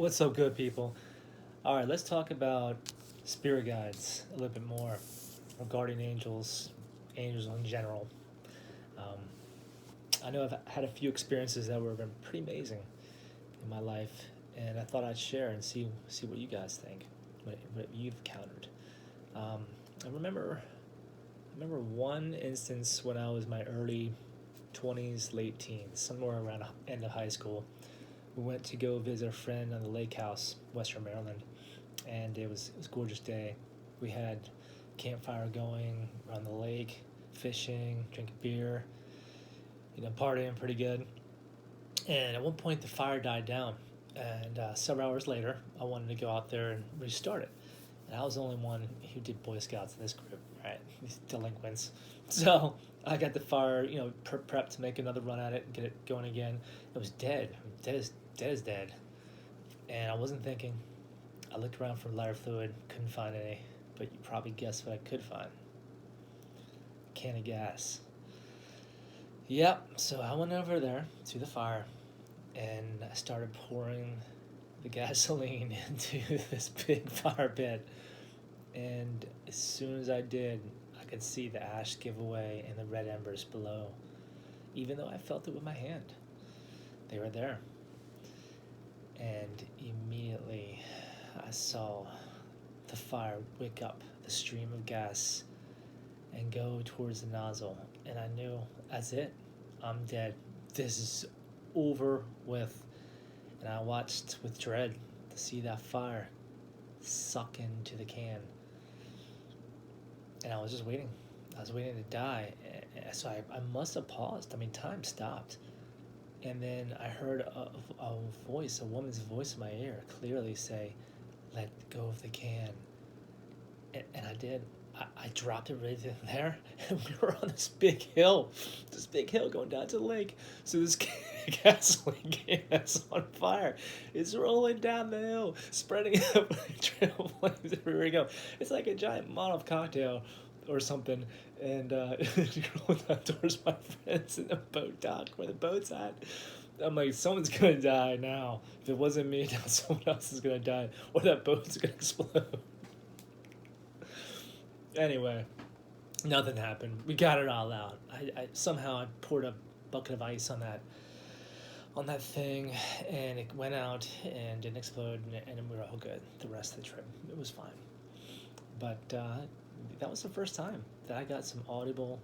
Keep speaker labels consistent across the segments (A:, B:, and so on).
A: What's up, good people? All right, let's talk about spirit guides a little bit more regarding angels, angels in general. Um, I know I've had a few experiences that were been pretty amazing in my life, and I thought I'd share and see what you guys think, what you've encountered. Um, I remember one instance when I was my early 20s, late teens, somewhere around end of high school. We went to go visit a friend on the lake house, Western Maryland, and it was a gorgeous day. We had campfire going around the lake, fishing, drinking beer, partying pretty good. And at one point, the fire died down, and several hours later, I wanted to go out there and restart it. And I was the only one who did Boy Scouts in this group, right? These delinquents. So I got the fire, prepped to make another run at it and get it going again. It was dead, dead as dead. And I wasn't thinking. I looked around for lighter fluid, couldn't find any, but you probably guessed what I could find. A can of gas. Yep, so I went over there to the fire and I started pouring the gasoline into this big fire pit. And as soon as I did, I could see the ash give away and the red embers below, even though I felt it with my hand. They were there. And immediately I saw the fire wick up the stream of gas and go towards the nozzle. And I knew, that's it. I'm dead. This is over with. And I watched with dread to see that fire suck into the can. And I was just waiting. I was waiting to die. So I must have paused. I mean, time stopped. And then I heard a voice, a woman's voice in my ear, clearly say, "Let go of the can." And I did. I dropped it right there, and we were on this big hill going down to the lake. So this gasoline can that's on fire is rolling down the hill, spreading up like trail of flames everywhere we go. It's like a giant Molotov cocktail or something, and rolling down towards my friends in the boat dock where the boat's at. I'm like, someone's gonna die now. If it wasn't me, now someone else is gonna die, or that boat's gonna explode. Anyway, nothing happened. We got it all out. I somehow I poured a bucket of ice on that thing, and it went out and didn't explode, and we were all good. The rest of the trip, it was fine. But that was the first time that I got some audible,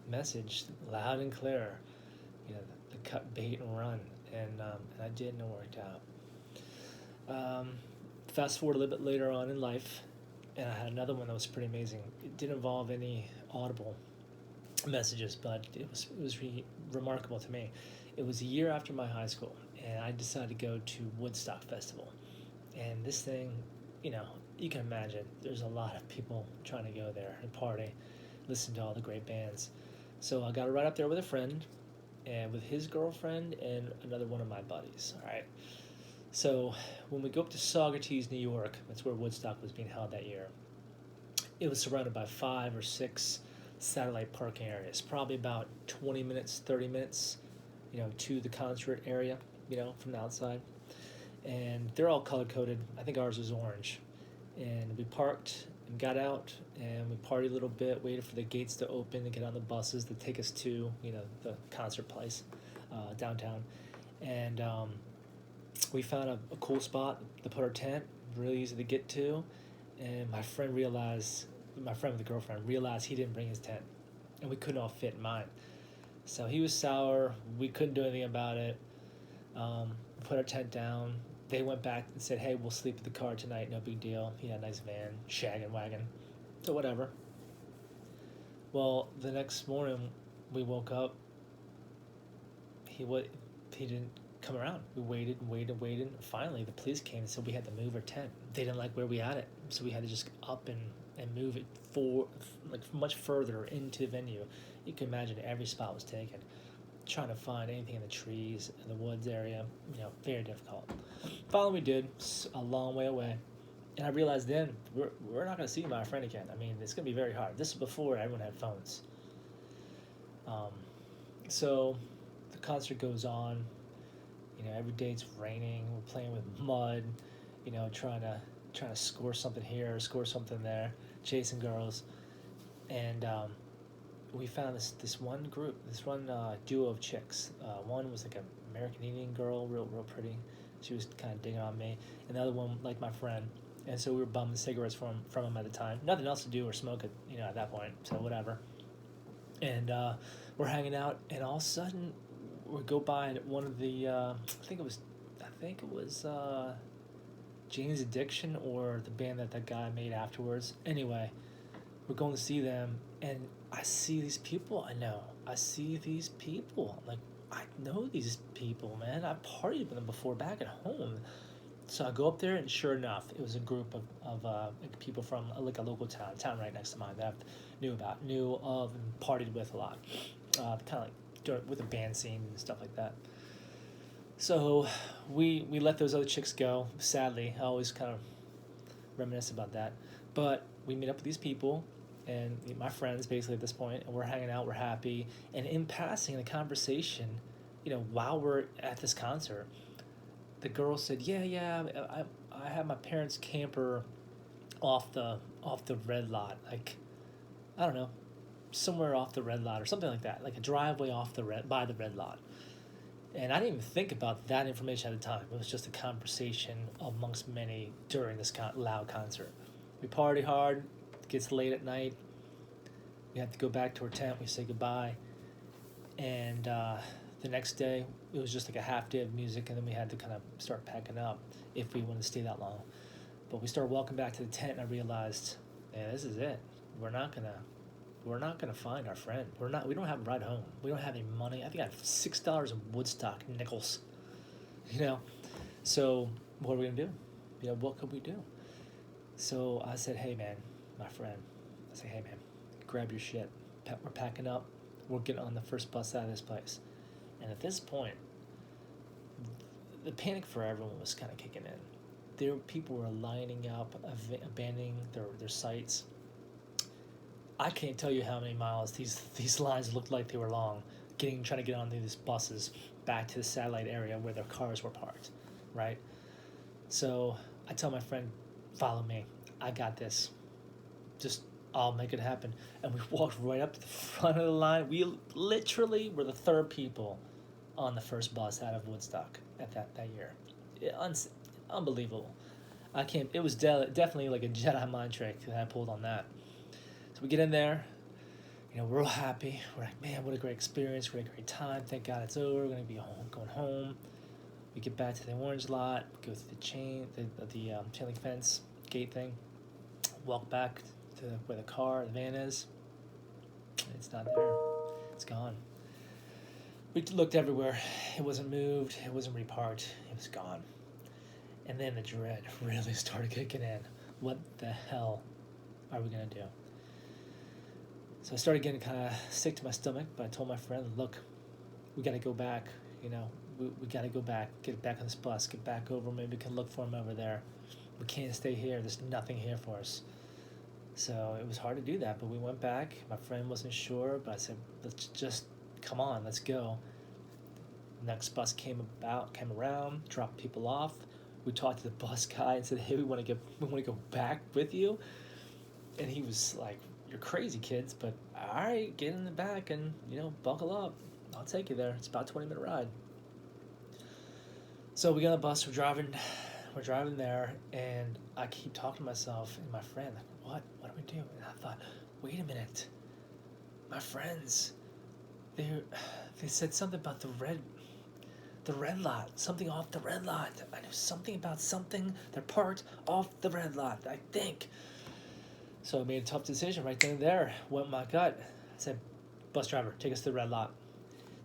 A: message loud and clear. The cut bait and run, and I did, and it worked out. Fast forward a little bit later on in life, and I had another one that was pretty amazing. It didn't involve any audible messages, but it was remarkable to me. It was a year after my high school, and I decided to go to Woodstock Festival. And this thing, you can imagine, there's a lot of people trying to go there and party, listen to all the great bands. So I got right up there with a friend, and with his girlfriend and another one of my buddies. All right. So when we go up to Saugerties, New York, that's where Woodstock was being held that year. It was surrounded by 5 or 6 satellite parking areas, probably about 20 minutes, 30 minutes, to the concert area, from the outside. And they're all color-coded. I think ours was orange. And we parked and got out, and we partied a little bit, waited for the gates to open and get on the buses to take us to, the concert place downtown. And we found a cool spot to put our tent, really easy to get to. And my friend with the girlfriend realized he didn't bring his tent, and we couldn't all fit in mine. So he was sour. We couldn't do anything about it. We put our tent down. They went back and said, "Hey, we'll sleep at the car tonight. No big deal." He had a nice van, shaggin' wagon. So whatever. Well, the next morning we woke up. He didn't come around. We waited and waited and waited. Finally, the police came and said we had to move our tent. They didn't like where we had it, so we had to just up and move it much further into the venue. You can imagine every spot was taken. Trying to find anything in the trees, in the woods area, very difficult. Finally, we did, a long way away. And I realized then, we're not going to see my friend again. I mean, it's going to be very hard. This is before everyone had phones. So the concert goes on. Every day it's raining. We're playing with mud. Trying to score something here, score something there, chasing girls, and we found this one group, this one duo of chicks. One was like an American Indian girl, real pretty. She was kind of digging on me, and the other one like my friend. And so we were bumming cigarettes from him at the time. Nothing else to do or smoke at that point. So whatever. And we're hanging out, and all of a sudden we go by one of the I think it was Jane's Addiction or the band that guy made afterwards. Anyway, we're going to see them, and I see these people. I see these people. I'm like, I know these people, man. I partied with them before back at home. So I go up there, and sure enough, it was a group of people from like a local town right next to mine that I knew of, and partied with a lot. Kind of like with a band scene and stuff like that. So we let those other chicks go. Sadly, I always kind of reminisce about that. But we meet up with these people, and my friends basically at this point, and we're hanging out, we're happy. And in passing, the conversation, while we're at this concert, the girl said, yeah, I have my parents' camper off the red lot, like, I don't know, somewhere off the red lot or something like that, like a driveway by the red lot. And I didn't even think about that information at the time. It was just a conversation amongst many during this loud concert. We party hard, it gets late at night, we have to go back to our tent, we say goodbye, and the next day, it was just like a half day of music, and then we had to kind of start packing up if we wanted to stay that long. But we started walking back to the tent, and I realized, man, this is it. We're not gonna find our friend. We don't have a ride home. We don't have any money. I think I have $6 in Woodstock nickels. So what are we gonna do? What could we do? So I said, hey man, my friend. I said, hey man, grab your shit. We're packing up. We're getting on the first bus out of this place. And at this point, the panic for everyone was kind of kicking in. People were lining up, abandoning their sites. I can't tell you how many miles these lines looked like they were long, trying to get on these buses back to the satellite area where their cars were parked, right? So I tell my friend, follow me. I got this. Just I'll make it happen. And we walked right up to the front of the line. We literally were the third people on the first bus out of Woodstock at that year. Unbelievable. It was definitely like a Jedi mind trick that I pulled on that. So we get in there, we're all happy. We're like, man, what a great experience, what a great time. Thank God it's over. We're gonna be going home. We get back to the orange lot, go through the chain link fence gate thing, walk back to where the van is. It's not there. It's gone. We looked everywhere. It wasn't moved. It wasn't reparked. It was gone. And then the dread really started kicking in. What the hell are we going to do? So I started getting kind of sick to my stomach, but I told my friend, look, we got to go back. We got to go back, get back on this bus, get back over. Maybe we can look for him over there. We can't stay here. There's nothing here for us. So it was hard to do that, but we went back. My friend wasn't sure, but I said, let's just come on, let's go. Next bus came around, dropped people off. We talked to the bus guy and said, hey, we want to go back with you. And he was like, you're crazy, kids, but all right, get in the back and buckle up. I'll take you there. It's about a 20-minute ride. So we got on the bus. We're driving there, and I keep talking to myself and my friend, like, what do we do? And I thought, wait a minute, my friends, they said something about the red lot, something off the red lot. I knew something about something. They're parked off the red lot, I think. So I made a tough decision right then and there. Went my gut. I said, bus driver, take us to the red lot.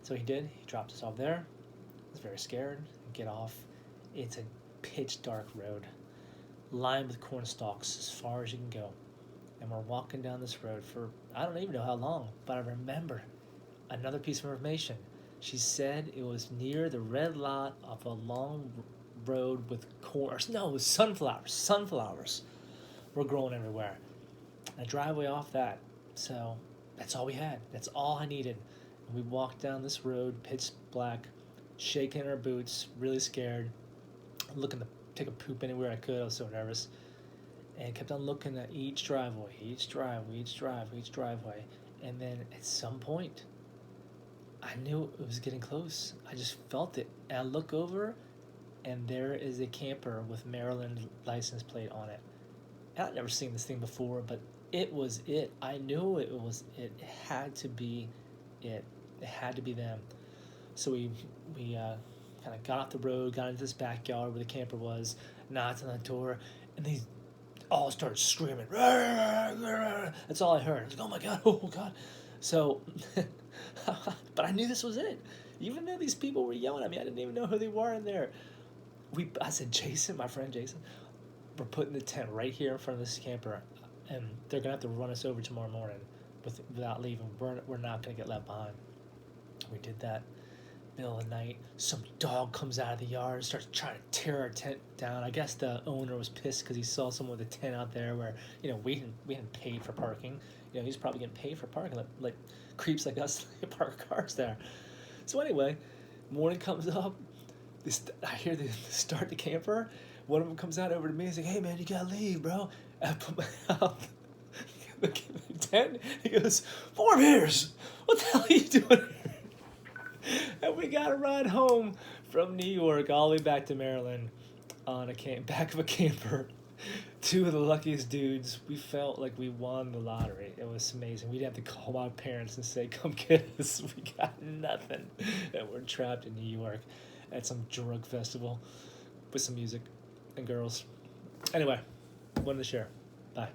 A: So he did. He dropped us off there. I was very scared. Get off. It's a pitch dark road, lined with corn stalks as far as you can go. And we're walking down this road for, I don't even know how long, but I remember another piece of information. She said it was near the red lot of a long road with sunflowers. Sunflowers were growing everywhere. And a driveway off that. So that's all we had. That's all I needed. And we walked down this road, pitch black, shaking our boots, really scared, looking to take a poop anywhere I could. I was so nervous. And kept on looking at each driveway, each driveway. And then at some point, I knew it was getting close. I just felt it. And I look over, and there is a camper with Maryland license plate on it. And I'd never seen this thing before, but it was it. I knew it was it. It had to be it. It had to be them. So we kind of got off the road, got into this backyard where the camper was, knocked on the door, and they all started screaming. That's all I heard. I was like, oh my God, oh God. So, but I knew this was it. Even though these people were yelling at me, I didn't even know who they were in there. I said, Jason, my friend Jason, we're putting the tent right here in front of this camper, and they're gonna have to run us over tomorrow morning without leaving. We're not gonna get left behind. We did that. Middle of the night, some dog comes out of the yard and starts trying to tear our tent down. I guess the owner was pissed because he saw someone with a tent out there where, we hadn't paid for parking. He's probably getting paid for parking, like creeps like us park cars there. So anyway, morning comes up. I hear they start the camper. One of them comes out over to me and says, "Hey man, you gotta leave, bro." And I put my mouth in the tent. He goes, "Mohrbeers, what the hell are you doing here?" And we got a ride home from New York all the way back to Maryland on back of a camper. Two of the luckiest dudes. We felt like we won the lottery. It was amazing. We'd have to call my parents and say, "Come get us." We got nothing. And we're trapped in New York at some drug festival with some music and girls. Anyway, wanted to share. Bye.